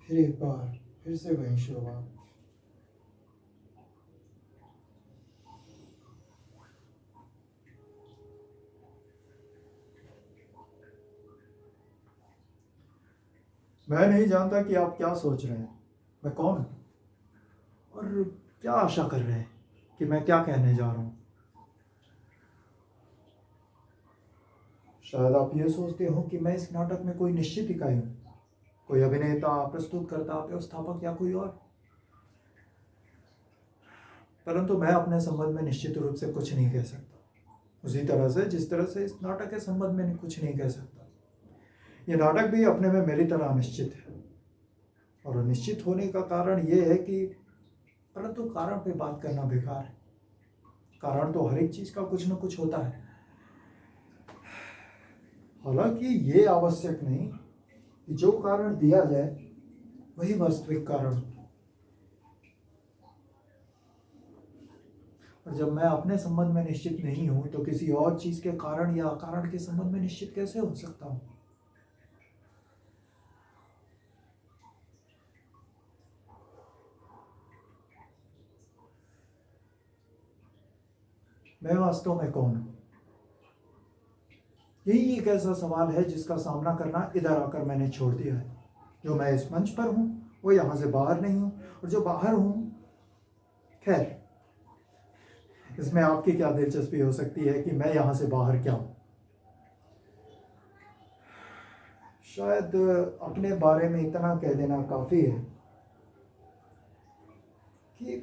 फिर एक बार फिर से वही शुरुआत। मैं नहीं जानता कि आप क्या सोच रहे हैं, मैं कौन हूं और क्या आशा कर रहे हैं कि मैं क्या कहने जा रहा हूं। शायद आप ये सोचते हो कि मैं इस नाटक में कोई निश्चित इकाई हूं, कोई अभिनेता, प्रस्तुतकर्ता, व्यवस्थापक या कोई और। परंतु मैं अपने संबंध में निश्चित रूप से कुछ नहीं कह सकता, उसी तरह से जिस तरह से इस नाटक के संबंध में कुछ नहीं कह सकता। ये नाटक भी अपने में मेरी तरह अनिश्चित है, और अनिश्चित होने का कारण ये है कि, परंतु कारण पे बात करना बेकार है। कारण तो हर एक चीज का कुछ न कुछ होता है। हालांकि ये आवश्यक नहीं कि जो कारण दिया जाए वही वास्तविक कारण हो। और जब मैं अपने संबंध में निश्चित नहीं हूं तो किसी और चीज के कारण या अकारण के संबंध में निश्चित कैसे हो सकता हूं। मैं वास्तव में कौन हूं? यही एक ऐसा सवाल है जिसका सामना करना इधर आकर मैंने छोड़ दिया है। जो मैं इस मंच पर हूं वो यहां से बाहर नहीं हूं, और जो बाहर हूं, खैर, इसमें आपकी क्या दिलचस्पी हो सकती है कि मैं यहां से बाहर क्या हूं। शायद अपने बारे में इतना कह देना काफी है कि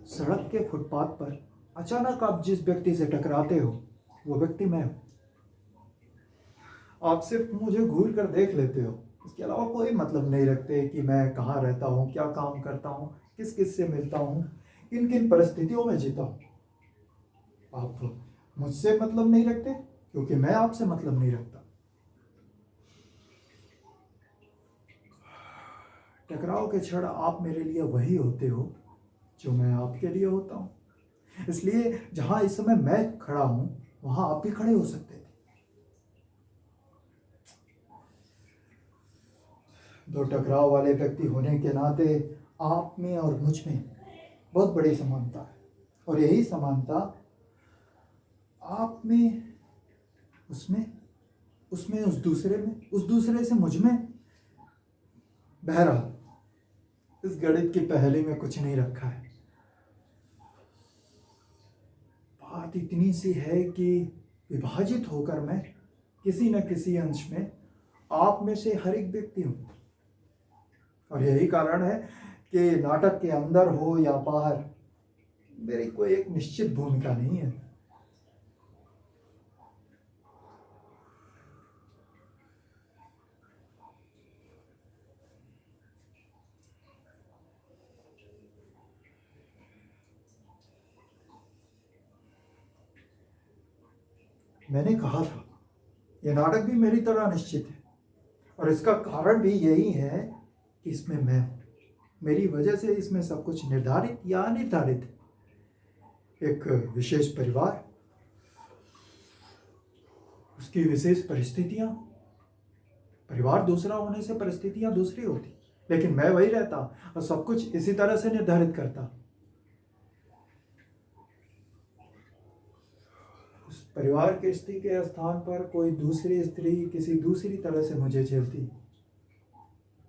सड़क के फुटपाथ पर अचानक आप जिस व्यक्ति से टकराते हो वो व्यक्ति मैं हूं। आप सिर्फ मुझे घूर कर देख लेते हो, इसके अलावा कोई मतलब नहीं रखते कि मैं कहाँ रहता हूँ, क्या काम करता हूँ, किस किस से मिलता हूँ, किन किन परिस्थितियों में जीता हूँ। आप मुझसे मतलब नहीं रखते क्योंकि मैं आपसे मतलब नहीं रखता। टकराव के क्षण आप मेरे लिए वही होते हो जो मैं आपके लिए होता हूँ। इसलिए जहां इस समय मैं खड़ा हूं वहां आप भी खड़े हो सकते थे। दो टकराव वाले व्यक्ति होने के नाते आप में और मुझ में बहुत बड़ी समानता है, और यही समानता आप में, उसमें, उसमें उस दूसरे में, उस दूसरे से मुझ में। बहरहाल, इस गणित की पहेली में कुछ नहीं रखा है। बात इतनी सी है कि विभाजित होकर मैं किसी न किसी अंश में आप में से हर एक व्यक्ति हूं, और यही कारण है कि नाटक के अंदर हो या बाहर मेरी कोई एक निश्चित भूमिका नहीं है। मैंने कहा था यह नाटक भी मेरी तरह निश्चित है, और इसका कारण भी यही है कि इसमें मैं हूं। मेरी वजह से इसमें सब कुछ निर्धारित या अनिर्धारित है। एक विशेष परिवार, उसकी विशेष परिस्थितियां। परिवार दूसरा होने से परिस्थितियां दूसरी होती, लेकिन मैं वही रहता और सब कुछ इसी तरह से निर्धारित करता। उस परिवार की स्त्री के स्थान पर कोई दूसरी स्त्री किसी दूसरी तरह से मुझे झेलती,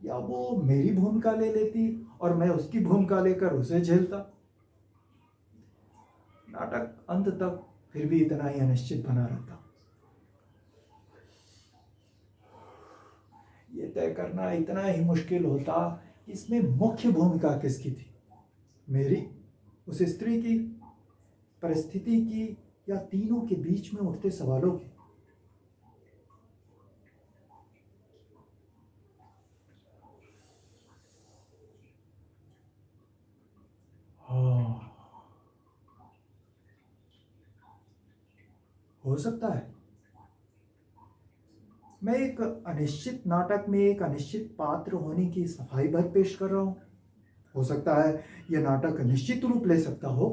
या वो मेरी भूमिका ले लेती और मैं उसकी भूमिका लेकर उसे झेलता। नाटक अंत तक फिर भी इतना ही अनिश्चित बना रहता। ये तय करना इतना ही मुश्किल होता कि इसमें मुख्य भूमिका किसकी थी, मेरी, उस स्त्री की, परिस्थिति की, या तीनों के बीच में उठते सवालों की। हाँ, हो सकता है मैं एक अनिश्चित नाटक में एक अनिश्चित पात्र होने की सफाई भर पेश कर रहा हूं। हो सकता है यह नाटक निश्चित रूप ले सकता हो,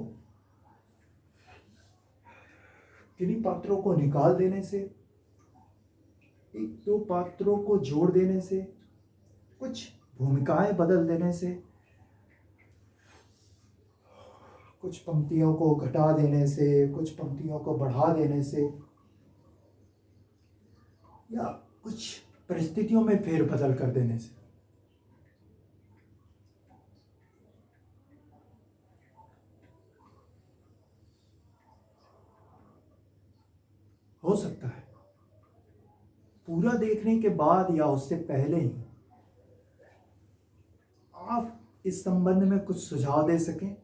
किन्हीं पात्रों को निकाल देने से, एक दो पात्रों को जोड़ देने से, कुछ भूमिकाएं बदल देने से, कुछ पंक्तियों को घटा देने से, कुछ पंक्तियों को बढ़ा देने से, या कुछ परिस्थितियों में फेरबदल कर देने से हो सकता है पूरा देखने के बाद या उससे पहले ही आप इस संबंध में कुछ सुझाव दे सकें